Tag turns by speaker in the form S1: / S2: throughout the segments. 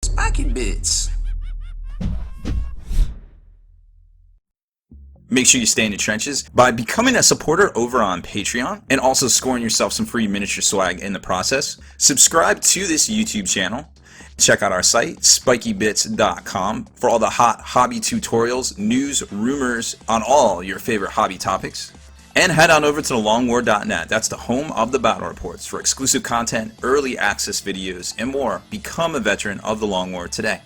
S1: Spiky Bits. Make sure you stay in the trenches by becoming a supporter over on Patreon and also scoring yourself some free miniature swag in the process. Subscribe to this YouTube channel. Check out our site, spikybits.com, for all the hot hobby tutorials, news, rumors on all your favorite hobby topics. And head on over to thelongwar.net. That's the home of the battle reports for exclusive content, early access videos, and more. Become a veteran of the Long War today.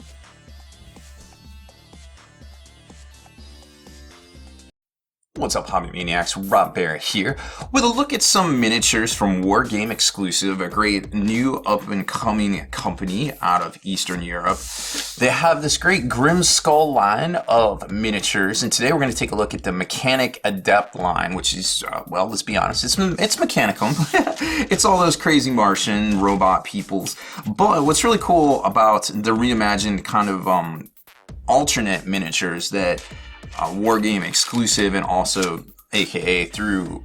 S2: What's up, Hobby Maniacs? Rob Baer here with a look at some miniatures from Wargame Exclusive, a great new up-and-coming company out of Eastern Europe. They have this great Grim Skull line of miniatures, and today we're going to take a look at the Mechanic Adept line, which is, well, let's be honest, it's Mechanicum. It's all those crazy Martian robot peoples. But what's really cool about the reimagined kind of alternate miniatures that Wargame Exclusive and also aka through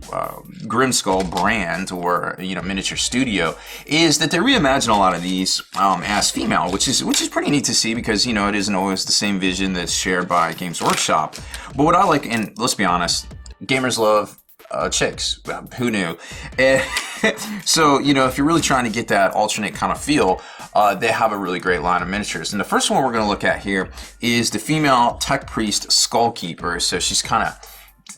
S2: Grimskull brand or miniature studio is that they reimagine a lot of these as female, which is pretty neat to see, because it isn't always the same vision that's shared by Games Workshop. But what I like, and let's be honest, gamers love chicks. Who knew? So if you're really trying to get that alternate kind of feel, they have a really great line of miniatures. And the first one we're going to look at here is the female Tech Priest Skullkeeper. So she's kind of,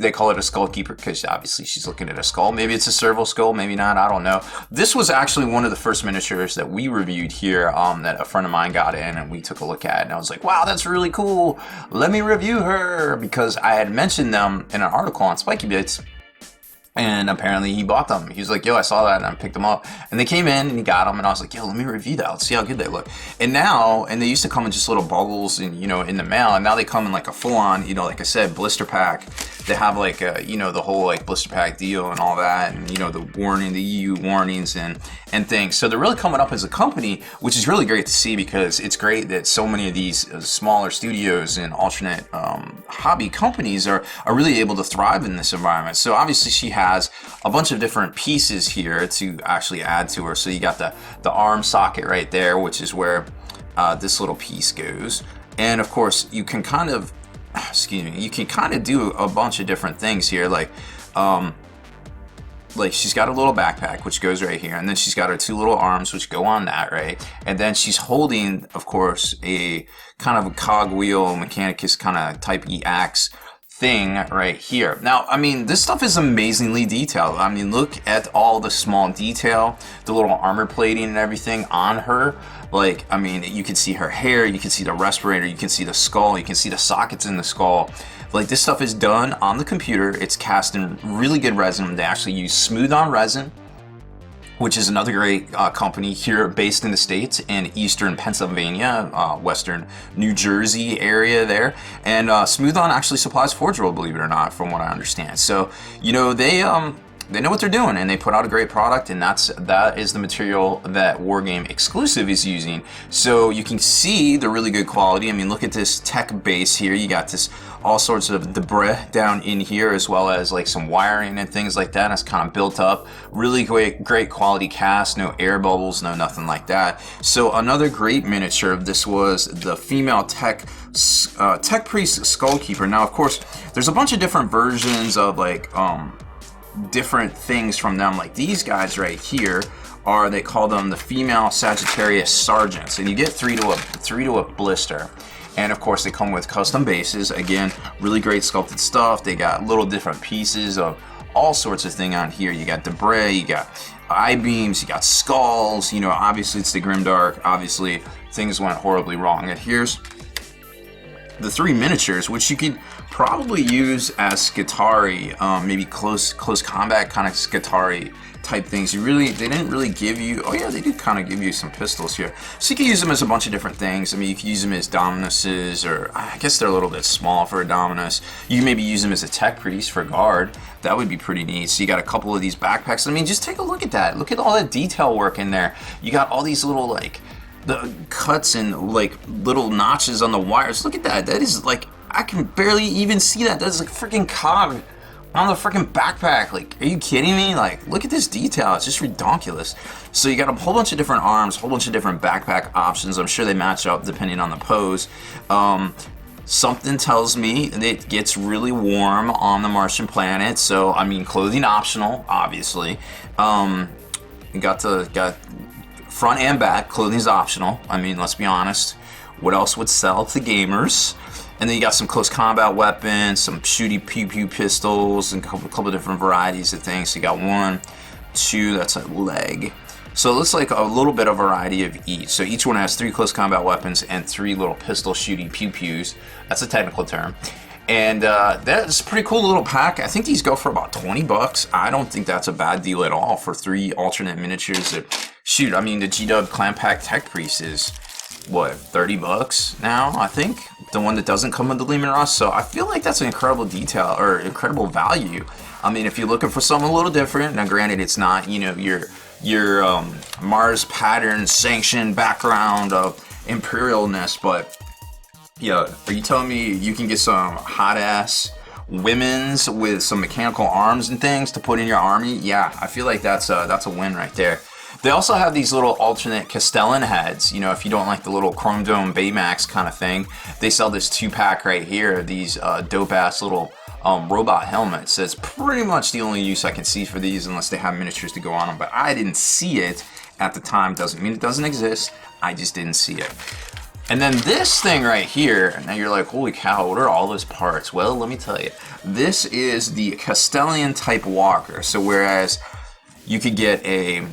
S2: they call it a Skullkeeper because obviously she's looking at a skull. Maybe it's a serval skull, maybe not, I don't know. This was actually one of the first miniatures that we reviewed here that a friend of mine got in and we took a look at, and I was like, wow, that's really cool. Let me review her, because I had mentioned them in an article on Spiky Bits. And apparently he bought them. He was like, yo, I saw that and I picked them up. And they came in and he got them, and I was like, yo, let me review that. Let's see how good they look. And now, and they used to come in just little bubbles and, in the mail. And now they come in like a full on, like I said, blister pack. They have like a, the whole like blister pack deal and all that. And, the warning, the EU warnings and things. So they're really coming up as a company, which is really great to see, because it's great that so many of these smaller studios and alternate hobby companies are really able to thrive in this environment. So obviously she has a bunch of different pieces here to actually add to her. So you got the arm socket right there, which is where this little piece goes. And of course you can kind of, you can kind of do a bunch of different things here. Like she's got a little backpack which goes right here, and then she's got her two little arms which go on that, right? And then she's holding, of course, a kind of a cogwheel Mechanicus kind of type E axe thing right here. Now, this stuff is amazingly detailed. Look at all the small detail, the little armor plating and everything on her. You can see her hair, you can see the respirator, you can see the skull, you can see the sockets in the skull. This stuff is done on the computer. It's cast in really good resin. They actually use Smooth On Resin, which is another great company here based in the States in Eastern Pennsylvania, Western New Jersey area there. And Smooth On actually supplies Forge World, believe it or not, from what I understand. So, they know what they're doing, and they put out a great product, and that is the material that Wargame Exclusive is using. So you can see the really good quality. Look at this tech base here. You got this all sorts of debris down in here, as well as like some wiring and things like that. It's kind of built up. Really great quality cast. No air bubbles, no nothing like that. So another great miniature of this was the female Tech Priest Skullkeeper. Now, of course, there's a bunch of different versions of different things from them. Like these guys right here they call them the female Sagittarius Sergeants, and you get three to a blister. And of course they come with custom bases. Again, really great sculpted stuff. They got little different pieces of all sorts of thing on here. You got debris, you got I-beams, you got skulls. Obviously it's the Grimdark. Obviously things went horribly wrong. And here's the three miniatures, which you could probably use as Scutari, maybe close combat kind of Scutari type things. They didn't really give you, oh yeah, they do kind of give you some pistols here. So you can use them as a bunch of different things. You can use them as Dominuses, or I guess they're a little bit small for a Dominus. You can maybe use them as a Tech Priest for guard. That would be pretty neat. So you got a couple of these backpacks. Just take a look at that. Look at all that detail work in there. You got all these little the cuts and little notches on the wires. Look at that. That is I can barely even see that. That's a freaking cog on the freaking backpack. Like, are you kidding me? Like, look at this detail. It's just ridiculous. So you got a whole bunch of different arms, a whole bunch of different backpack options. I'm sure they match up depending on the pose. Something tells me it gets really warm on the Martian planet. So, I mean, clothing optional, obviously. You got front and back, clothing's optional. I mean, let's be honest. What else would sell to gamers? And then you got some close combat weapons, some shooty pew-pew pistols, and a couple different varieties of things. So you got 1, 2, that's a leg. So it looks like a little bit of variety of each. So each one has 3 close combat weapons and 3 little pistol shooty pew-pews. That's a technical term. And that's a pretty cool little pack. I think these go for about 20 bucks. I don't think that's a bad deal at all for 3 alternate miniatures. Shoot, I mean, the G-Dub Clan Pack Tech Priest is, what, 30 bucks now, I think? The one that doesn't come with the Lehman Ross. So I feel like that's an incredible detail, or incredible value. I mean, if you're looking for something a little different, now granted, it's not, you know, your Mars pattern sanctioned background of imperialness, but yeah, are you telling me you can get some hot ass women's with some mechanical arms and things to put in your army? Yeah, I feel like that's a win right there. They also have these little alternate Castellan heads. You know, if you don't like the little Chrome Dome Baymax kind of thing, they sell this 2-pack right here. These dope ass little robot helmets. That's pretty much the only use I can see for these, unless they have miniatures to go on them. But I didn't see it at the time. Doesn't mean it doesn't exist. I just didn't see it. And then this thing right here, now you're like, holy cow, what are all those parts? Well, let me tell you. This is the Castellan type walker. So whereas you could get a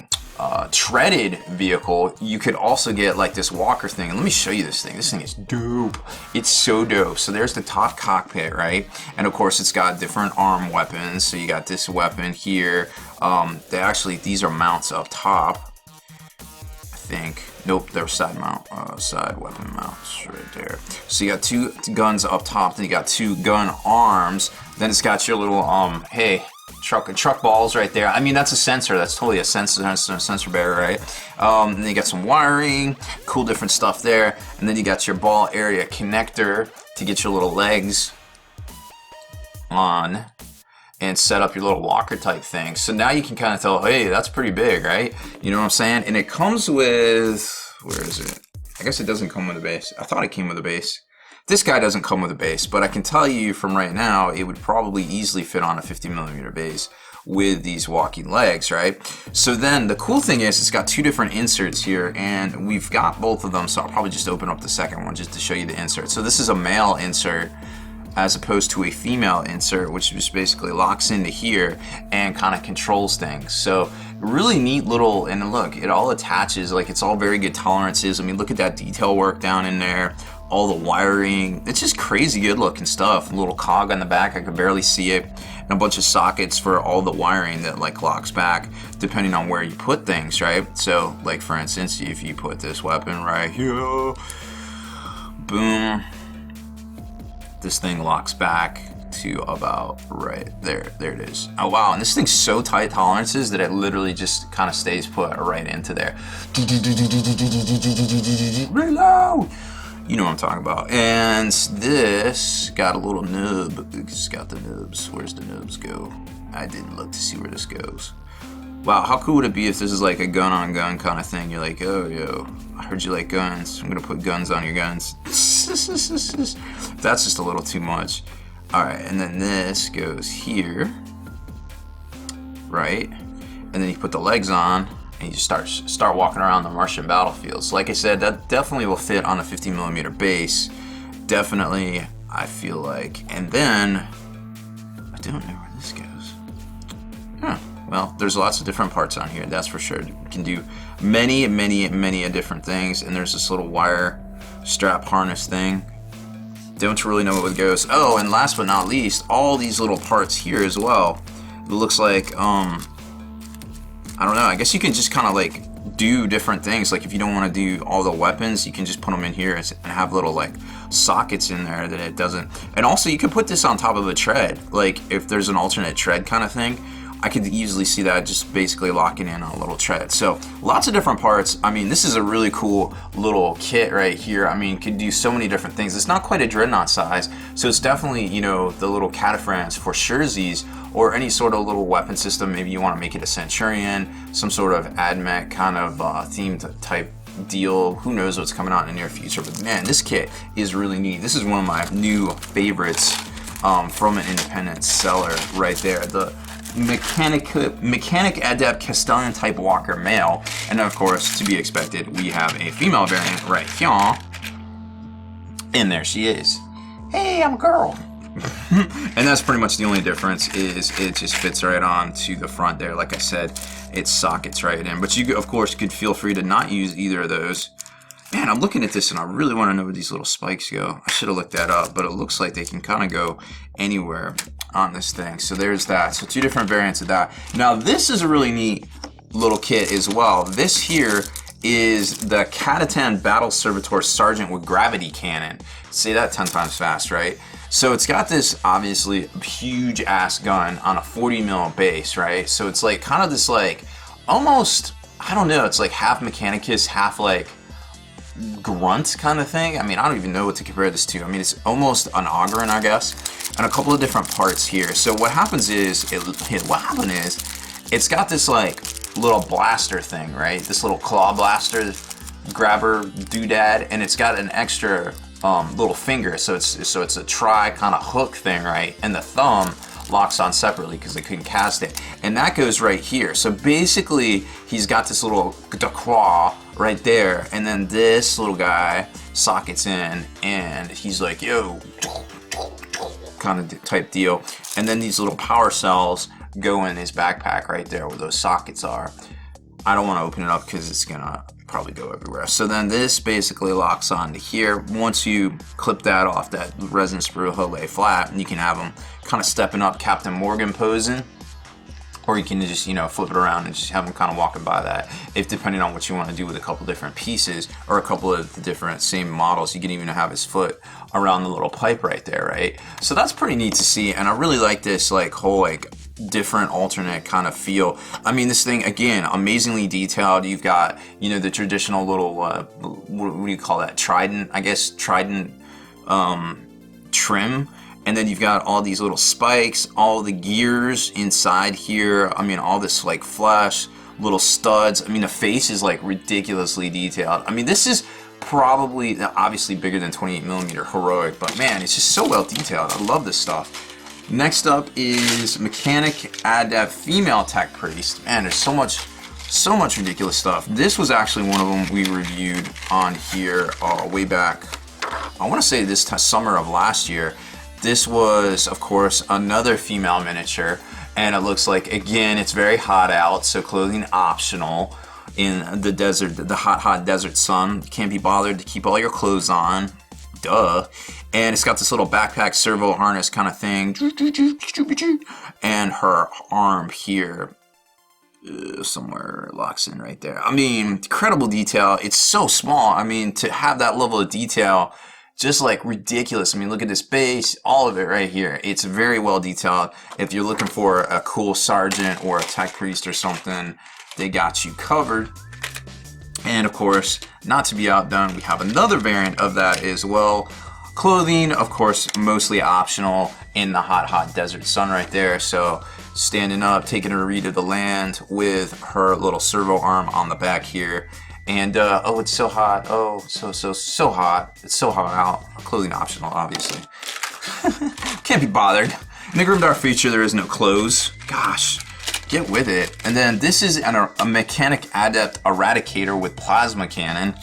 S2: treaded vehicle, you could also get like this walker thing. And let me show you this thing. This thing is dope. It's so dope. So there's the top cockpit, right? And of course it's got different arm weapons. So you got this weapon here. These are mounts up top, I think. Nope, they're side weapon mounts right there. So you got 2 guns up top, then you got 2 gun arms. Then it's got your little truck balls right there. I mean, that's a sensor. That's totally a sensor bearer, right? And then you got some wiring, cool different stuff there. And then you got your ball area connector to get your little legs on and set up your little walker type thing. So now you can kind of tell, hey, that's pretty big, right? You know what I'm saying? And it comes with, where is it? I guess it doesn't come with a base. I thought it came with a base. This guy doesn't come with a base, but I can tell you from right now, it would probably easily fit on a 50mm base with these walking legs, right? So then the cool thing is it's got 2 different inserts here, and we've got both of them, so I'll probably just open up the second one just to show you the insert. So this is a male insert as opposed to a female insert, which just basically locks into here and kind of controls things. So really neat little, and look, it all attaches, like it's all very good tolerances. I mean, look at that detail work down in there, all the wiring. It's just crazy good looking stuff. A little cog on the back, I could barely see it, and a bunch of sockets for all the wiring that like locks back depending on where you put things, right? So like for instance, if you put this weapon right here, boom, this thing locks back to about right there. There it is. Oh wow, and this thing's so tight tolerances that it literally just kind of stays put right into there. Reload! You know what I'm talking about. And this got a little nub. It's got the nubs. Where's the nubs go? I didn't look to see where this goes. Wow, how cool would it be if this is like a gun on gun kind of thing? You're like, oh, yo, I heard you like guns. I'm gonna put guns on your guns. That's just a little too much. All right, and then this goes here, right? And then you put the legs on, and you start walking around the Martian battlefield. So like I said, that definitely will fit on a 50mm base. Definitely, I feel like. And then, I don't know where this goes. Huh. Well, there's lots of different parts on here, that's for sure. You can do many different things. And there's this little wire strap harness thing. Don't really know what it goes. Oh, and last but not least, all these little parts here as well. It looks like, I don't know, I guess you can just kind of like do different things. Like if you don't want to do all the weapons, you can just put them in here and have little like sockets in there that it doesn't. And also you can put this on top of a tread. Like if there's an alternate tread kind of thing, I could easily see that just basically locking in on a little tread. So lots of different parts. I mean, this is a really cool little kit right here. I mean, could do so many different things. It's not quite a dreadnought size, so it's definitely, you know, the little cataphracts for Scherzies, or any sort of little weapon system. Maybe you want to make it a Centurion, some sort of AdMech kind of themed type deal. Who knows what's coming out in the near future, but man, this kit is really neat. This is one of my new favorites from an independent seller right there. The Mechanic Adept Castellan type walker male, and of course, to be expected, we have a female variant right here, and there she is. Hey, I'm a girl. And that's pretty much the only difference, is it just fits right on to the front there. Like I said, it sockets right in, but you of course could feel free to not use either of those. Man, I'm looking at this and I really want to know where these little spikes go. I should have looked that up, but it looks like they can kind of go anywhere on this thing. So there's that. So two different variants of that. Now this is a really neat little kit as well. This here is the Castellan Battle Servitor Sergeant with Gravity Cannon. Say that 10 times fast, right? So it's got this obviously huge ass gun on a 40 mil base, right? So it's like kind of this like almost, I don't know, it's like half Mechanicus, half like grunt kind of thing. I mean, I don't even know what to compare this to. I mean, it's almost an Augurin, I guess, and a couple of different parts here. So what happens is, it's got this like little blaster thing, right? This little claw blaster grabber doodad, and it's got an extra little finger. So it's a tri kind of hook thing, right? And the thumb locks on separately because they couldn't cast it, and that goes right here. So basically, he's got this little claw right there, and then this little guy sockets in, and he's like, yo, kind of type deal. And then these little power cells go in his backpack right there where those sockets are. I don't want to open it up because it's gonna probably go everywhere. So then this basically locks onto here. Once you clip that off that resin sprue, he'll lay flat, and you can have him kind of stepping up Captain Morgan posing, or you can just, you know, flip it around and just have him kind of walking by that. If depending on what you want to do with a couple different pieces or a couple of the different same models, you can even have his foot around the little pipe right there, right? So that's pretty neat to see, and I really like this like whole like different alternate kind of feel. I mean, this thing again, amazingly detailed. You've got, you know, the traditional little what do you call that, trident, I guess, trident trim, and then you've got all these little spikes, all the gears inside here. I mean, all this like flesh, little studs. I mean, the face is like ridiculously detailed. I mean, this is probably obviously bigger than 28mm heroic, but man, it's just so well detailed. I love this stuff. Next up is Mechanic Adept Female Tech Priest. Man, there's so much ridiculous stuff. This was actually one of them we reviewed on here way back, I want to say this summer of last year. This was, of course, another female miniature, and it looks like, again, it's very hot out, so clothing optional in the desert, the hot desert sun. You can't be bothered to keep all your clothes on. Duh. And it's got this little backpack servo harness kind of thing, and her arm here somewhere locks in right there. I mean, incredible detail. It's so small. I mean, to have that level of detail, just like ridiculous. I mean, look at this base, all of it right here. It's very well detailed. If you're looking for a cool sergeant or a tech priest or something, they got you covered. And of course, not to be outdone, we have another variant of that as well. Clothing, of course, mostly optional in the hot desert sun right there. So standing up, taking a read of the land with her little servo arm on the back here. And oh, it's so hot. Oh, so hot. It's so hot out. Clothing optional, obviously. Can't be bothered. In the Grimdark feature, there is no clothes. Gosh, get with it. And then this is a Mechanic Adept Eradicator with plasma cannon.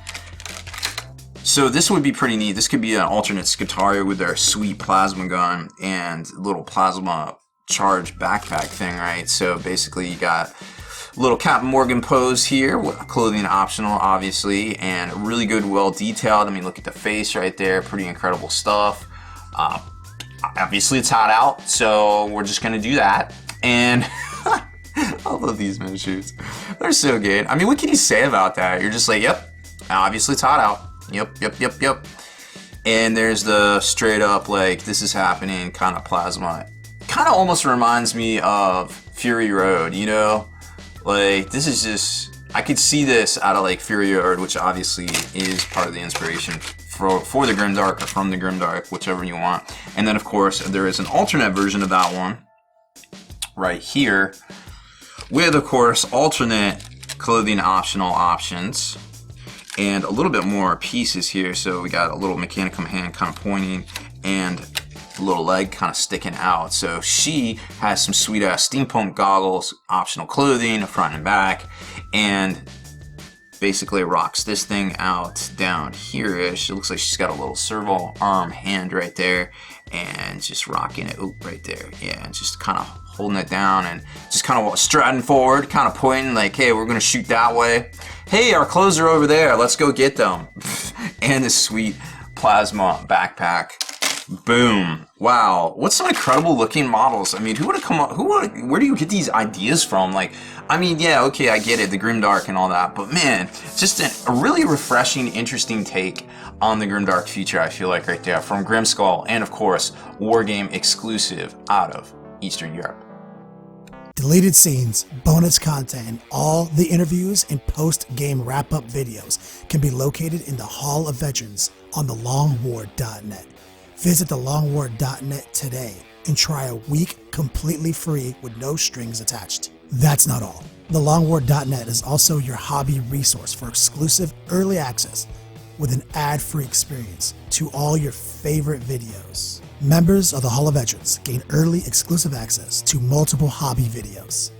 S2: So this would be pretty neat. This could be an alternate Sagittarius with their sweet plasma gun and little plasma charge backpack thing, right? So basically you got little Captain Morgan pose here, with clothing optional, obviously, and really good, well detailed. I mean, look at the face right there, pretty incredible stuff. Obviously it's hot out, so we're just gonna do that. And I love these miniatures. They're so good. I mean, what can you say about that? You're just like, yep, obviously it's hot out. Yep. And there's the straight up, like, this is happening kind of plasma. kind of almost reminds me of Fury Road, you know? Like, this is just, I could see this out of like Fury Road, which obviously is part of the inspiration for the Grimdark or from the Grimdark, whichever you want. And then of course there is an alternate version of that one right here with of course alternate clothing optional options and a little bit more pieces here. So we got a little Mechanicum hand kind of pointing and a little leg kind of sticking out. So she has some sweet ass steampunk goggles, optional clothing front and back, and basically rocks this thing out down here-ish. It looks like she's got a little serval arm hand right there and just rocking it right there. Yeah, and just kind of holding it down and just kind of striding forward, kind of pointing like, hey, we're gonna shoot that way. Hey, our clothes are over there, let's go get them. And this sweet plasma backpack. Boom. Wow. What's some incredible looking models? I mean, who would have come up, where do you get these ideas from? Like, I mean, yeah, okay, I get it, the Grimdark and all that, but man, just a really refreshing, interesting take on the Grimdark feature, I feel like, right there, from Grimskull, and of course, Wargame exclusive out of Eastern Europe.
S3: Deleted scenes, bonus content, and all the interviews and post-game wrap-up videos can be located in the Hall of Veterans on thelongwar.net. Visit thelongwar.net today and try a week completely free with no strings attached. That's not all. Thelongwar.net is also your hobby resource for exclusive early access with an ad-free experience to all your favorite videos. Members of the Hall of Veterans gain early exclusive access to multiple hobby videos.